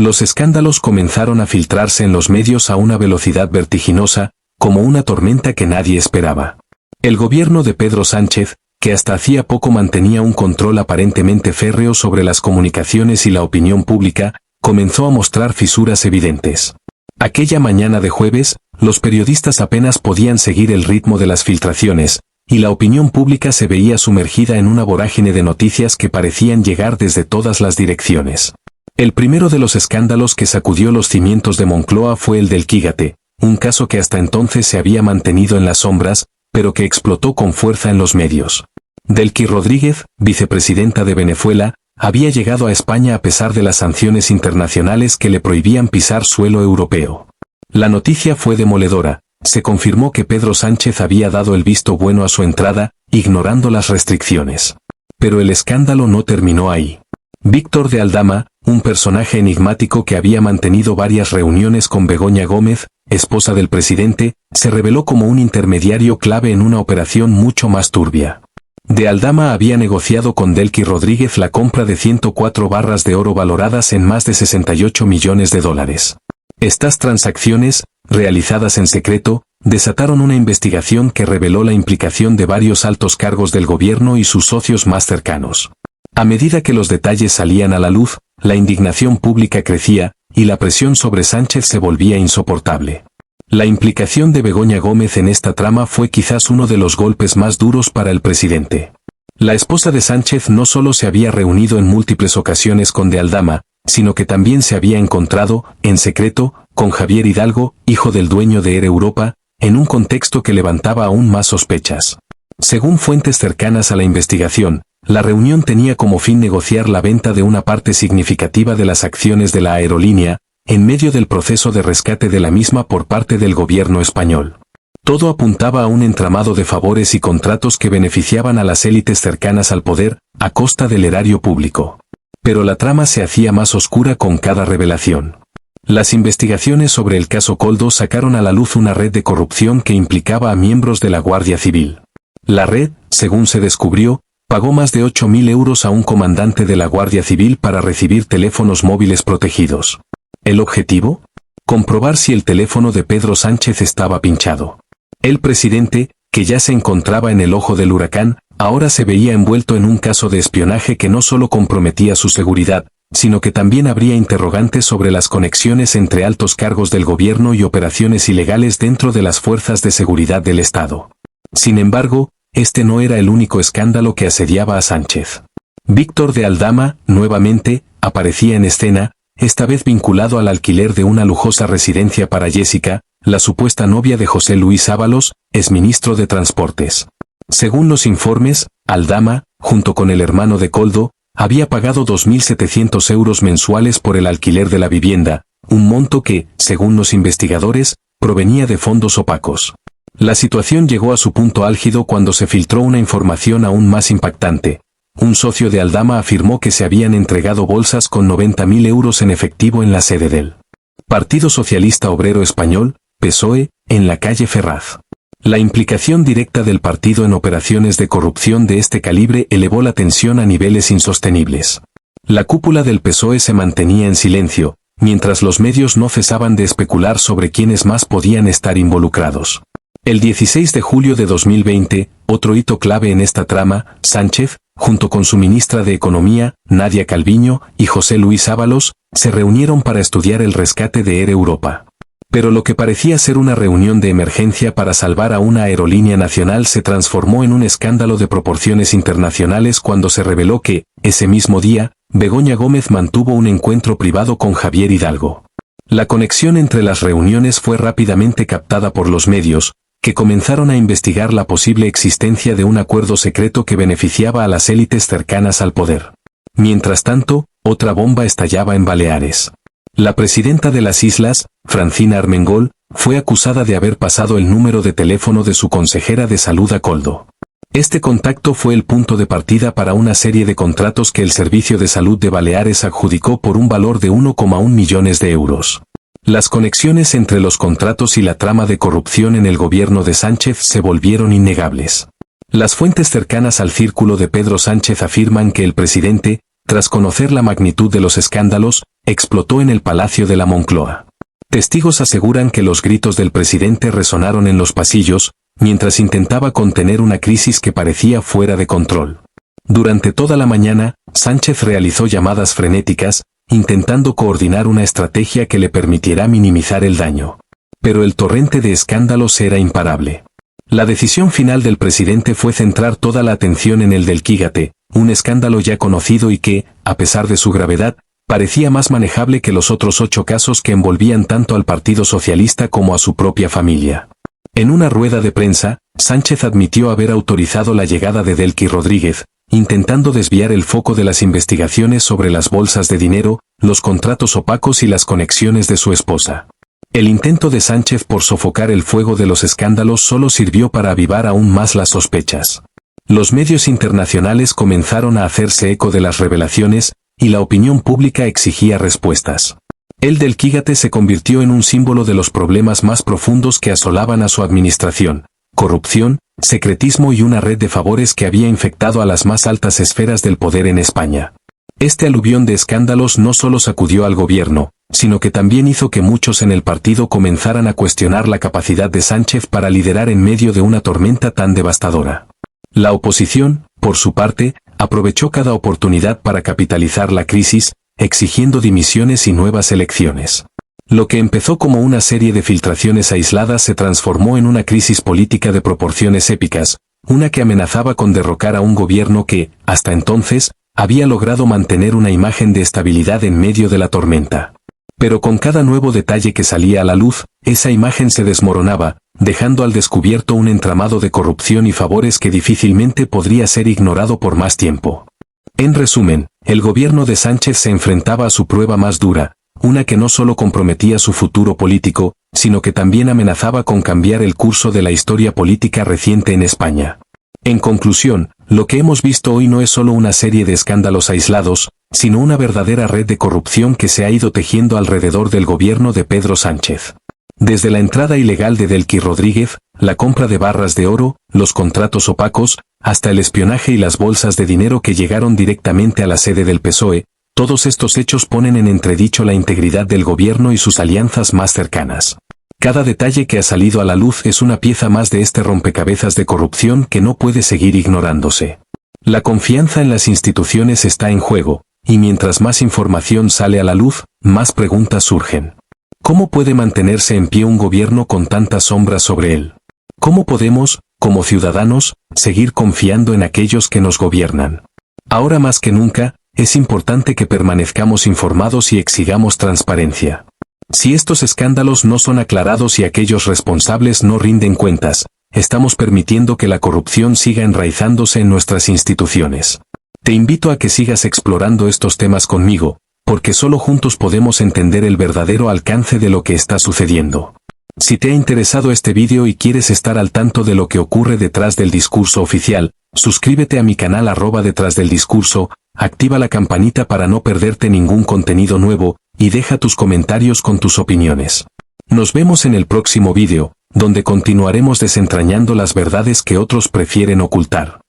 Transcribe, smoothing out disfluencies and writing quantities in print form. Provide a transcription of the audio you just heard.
Los escándalos comenzaron a filtrarse en los medios a una velocidad vertiginosa, como una tormenta que nadie esperaba. El gobierno de Pedro Sánchez, que hasta hacía poco mantenía un control aparentemente férreo sobre las comunicaciones y la opinión pública, comenzó a mostrar fisuras evidentes. Aquella mañana de jueves, los periodistas apenas podían seguir el ritmo de las filtraciones, y la opinión pública se veía sumergida en una vorágine de noticias que parecían llegar desde todas las direcciones. El primero de los escándalos que sacudió los cimientos de Moncloa fue el del Quígate, un caso que hasta entonces se había mantenido en las sombras, pero que explotó con fuerza en los medios. Delcy Rodríguez, vicepresidenta de Venezuela, había llegado a España a pesar de las sanciones internacionales que le prohibían pisar suelo europeo. La noticia fue demoledora. Se confirmó que Pedro Sánchez había dado el visto bueno a su entrada, ignorando las restricciones. Pero el escándalo no terminó ahí. Víctor de Aldama, un personaje enigmático que había mantenido varias reuniones con Begoña Gómez, esposa del presidente, se reveló como un intermediario clave en una operación mucho más turbia. De Aldama había negociado con Delcy Rodríguez la compra de 104 barras de oro valoradas en más de 68 millones de dólares. Estas transacciones, realizadas en secreto, desataron una investigación que reveló la implicación de varios altos cargos del gobierno y sus socios más cercanos. A medida que los detalles salían a la luz, la indignación pública crecía, y la presión sobre Sánchez se volvía insoportable. La implicación de Begoña Gómez en esta trama fue quizás uno de los golpes más duros para el presidente. La esposa de Sánchez no solo se había reunido en múltiples ocasiones con de Aldama, sino que también se había encontrado, en secreto, con Javier Hidalgo, hijo del dueño de Air Europa, en un contexto que levantaba aún más sospechas. Según fuentes cercanas a la investigación, la reunión tenía como fin negociar la venta de una parte significativa de las acciones de la aerolínea, en medio del proceso de rescate de la misma por parte del gobierno español. Todo apuntaba a un entramado de favores y contratos que beneficiaban a las élites cercanas al poder, a costa del erario público. Pero la trama se hacía más oscura con cada revelación. Las investigaciones sobre el caso Koldo sacaron a la luz una red de corrupción que implicaba a miembros de la Guardia Civil. La red, según se descubrió, pagó más de 8.000 euros a un comandante de la Guardia Civil para recibir teléfonos móviles protegidos. ¿El objetivo? Comprobar si el teléfono de Pedro Sánchez estaba pinchado. El presidente, que ya se encontraba en el ojo del huracán, ahora se veía envuelto en un caso de espionaje que no solo comprometía su seguridad, sino que también habría interrogantes sobre las conexiones entre altos cargos del gobierno y operaciones ilegales dentro de las fuerzas de seguridad del Estado. Sin embargo, este no era el único escándalo que asediaba a Sánchez. Víctor de Aldama, nuevamente, aparecía en escena, esta vez vinculado al alquiler de una lujosa residencia para Jessica, la supuesta novia de José Luis Ábalos, exministro de Transportes. Según los informes, Aldama, junto con el hermano de Koldo, había pagado 2.700 euros mensuales por el alquiler de la vivienda, un monto que, según los investigadores, provenía de fondos opacos. La situación llegó a su punto álgido cuando se filtró una información aún más impactante. Un socio de Aldama afirmó que se habían entregado bolsas con 90.000 euros en efectivo en la sede del Partido Socialista Obrero Español, PSOE, en la calle Ferraz. La implicación directa del partido en operaciones de corrupción de este calibre elevó la tensión a niveles insostenibles. La cúpula del PSOE se mantenía en silencio, mientras los medios no cesaban de especular sobre quiénes más podían estar involucrados. El 16 de julio de 2020, otro hito clave en esta trama, Sánchez, junto con su ministra de Economía, Nadia Calviño, y José Luis Ábalos, se reunieron para estudiar el rescate de Air Europa. Pero lo que parecía ser una reunión de emergencia para salvar a una aerolínea nacional se transformó en un escándalo de proporciones internacionales cuando se reveló que, ese mismo día, Begoña Gómez mantuvo un encuentro privado con Javier Hidalgo. La conexión entre las reuniones fue rápidamente captada por los medios, que comenzaron a investigar la posible existencia de un acuerdo secreto que beneficiaba a las élites cercanas al poder. Mientras tanto, otra bomba estallaba en Baleares. La presidenta de las islas, Francina Armengol, fue acusada de haber pasado el número de teléfono de su consejera de salud a Koldo. Este contacto fue el punto de partida para una serie de contratos que el Servicio de Salud de Baleares adjudicó por un valor de 1,1 millones de euros. Las conexiones entre los contratos y la trama de corrupción en el gobierno de Sánchez se volvieron innegables. Las fuentes cercanas al círculo de Pedro Sánchez afirman que el presidente, tras conocer la magnitud de los escándalos, explotó en el Palacio de la Moncloa. Testigos aseguran que los gritos del presidente resonaron en los pasillos, mientras intentaba contener una crisis que parecía fuera de control. Durante toda la mañana, Sánchez realizó llamadas frenéticas, intentando coordinar una estrategia que le permitiera minimizar el daño. Pero el torrente de escándalos era imparable. La decisión final del presidente fue centrar toda la atención en el del Quígate, un escándalo ya conocido y que, a pesar de su gravedad, parecía más manejable que los otros 8 casos que envolvían tanto al Partido Socialista como a su propia familia. En una rueda de prensa, Sánchez admitió haber autorizado la llegada de Delcy Rodríguez, intentando desviar el foco de las investigaciones sobre las bolsas de dinero, los contratos opacos y las conexiones de su esposa. El intento de Sánchez por sofocar el fuego de los escándalos solo sirvió para avivar aún más las sospechas. Los medios internacionales comenzaron a hacerse eco de las revelaciones, y la opinión pública exigía respuestas. El del Quígate se convirtió en un símbolo de los problemas más profundos que asolaban a su administración: corrupción, secretismo y una red de favores que había infectado a las más altas esferas del poder en España. Este aluvión de escándalos no solo sacudió al gobierno, sino que también hizo que muchos en el partido comenzaran a cuestionar la capacidad de Sánchez para liderar en medio de una tormenta tan devastadora. La oposición, por su parte, aprovechó cada oportunidad para capitalizar la crisis, exigiendo dimisiones y nuevas elecciones. Lo que empezó como una serie de filtraciones aisladas se transformó en una crisis política de proporciones épicas, una que amenazaba con derrocar a un gobierno que, hasta entonces, había logrado mantener una imagen de estabilidad en medio de la tormenta. Pero con cada nuevo detalle que salía a la luz, esa imagen se desmoronaba, dejando al descubierto un entramado de corrupción y favores que difícilmente podría ser ignorado por más tiempo. En resumen, el gobierno de Sánchez se enfrentaba a su prueba más dura, una que no solo comprometía su futuro político, sino que también amenazaba con cambiar el curso de la historia política reciente en España. En conclusión, lo que hemos visto hoy no es solo una serie de escándalos aislados, sino una verdadera red de corrupción que se ha ido tejiendo alrededor del gobierno de Pedro Sánchez. Desde la entrada ilegal de Delcy Rodríguez, la compra de barras de oro, los contratos opacos, hasta el espionaje y las bolsas de dinero que llegaron directamente a la sede del PSOE, todos estos hechos ponen en entredicho la integridad del gobierno y sus alianzas más cercanas. Cada detalle que ha salido a la luz es una pieza más de este rompecabezas de corrupción que no puede seguir ignorándose. La confianza en las instituciones está en juego, y mientras más información sale a la luz, más preguntas surgen. ¿Cómo puede mantenerse en pie un gobierno con tantas sombras sobre él? ¿Cómo podemos, como ciudadanos, seguir confiando en aquellos que nos gobiernan? Ahora más que nunca, es importante que permanezcamos informados y exigamos transparencia. Si estos escándalos no son aclarados y aquellos responsables no rinden cuentas, estamos permitiendo que la corrupción siga enraizándose en nuestras instituciones. Te invito a que sigas explorando estos temas conmigo, porque solo juntos podemos entender el verdadero alcance de lo que está sucediendo. Si te ha interesado este vídeo y quieres estar al tanto de lo que ocurre detrás del discurso oficial, suscríbete a mi canal @detrás del discurso, activa la campanita para no perderte ningún contenido nuevo, y deja tus comentarios con tus opiniones. Nos vemos en el próximo vídeo, donde continuaremos desentrañando las verdades que otros prefieren ocultar.